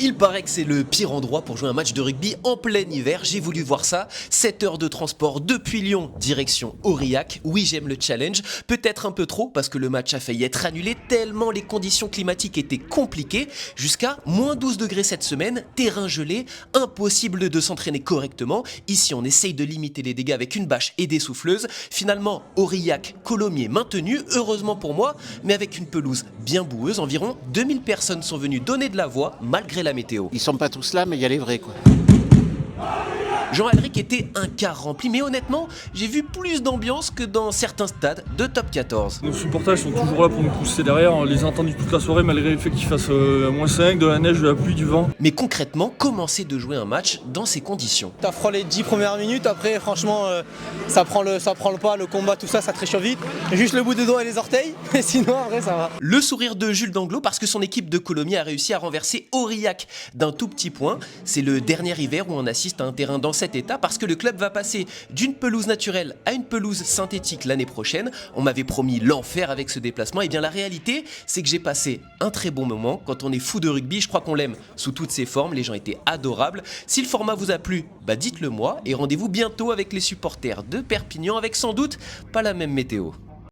Il paraît que c'est le pire endroit pour jouer un match de rugby en plein hiver, j'ai voulu voir ça. 7 heures de transport depuis Lyon, direction Aurillac. Oui, j'aime le challenge, peut-être un peu trop parce que le match a failli être annulé tellement les conditions climatiques étaient compliquées. Jusqu'à moins 12 degrés cette semaine, terrain gelé, impossible de s'entraîner correctement. Ici, on essaye de limiter les dégâts avec une bâche et des souffleuses. Finalement, Aurillac, Colomiers maintenu, heureusement pour moi, mais avec une pelouse bien boueuse. Environ 2000 personnes sont venues donner de la voix malgré la météo. Ils sont pas tous là, mais il y a les vrais, quoi. Jean-Alric était un quart rempli, mais honnêtement, j'ai vu plus d'ambiance que dans certains stades de top 14. Nos supporters sont toujours là pour nous pousser derrière, on les a entendus toute la soirée malgré le fait qu'il fasse -5, de la neige, de la pluie, du vent. Mais concrètement, comment c'est de jouer un match dans ces conditions? T'as froid les 10 premières minutes, après franchement ça prend le pas, le combat, tout ça, ça te réchauffe vite. Juste le bout des doigts et les orteils, mais sinon après ça va. Le sourire de Jules Danglot parce que son équipe de Colomiers a réussi à renverser Aurillac d'un tout petit point. C'est le dernier hiver où on assiste à un terrain dans cet état parce que le club va passer d'une pelouse naturelle à une pelouse synthétique l'année prochaine. On m'avait promis l'enfer avec ce déplacement, et bien la réalité c'est que j'ai passé un très bon moment. Quand on est fou de rugby, je crois qu'on l'aime sous toutes ses formes, les gens étaient adorables. Si le format vous a plu, bah dites-le moi et rendez-vous bientôt avec les supporters de Perpignan avec sans doute pas la même météo.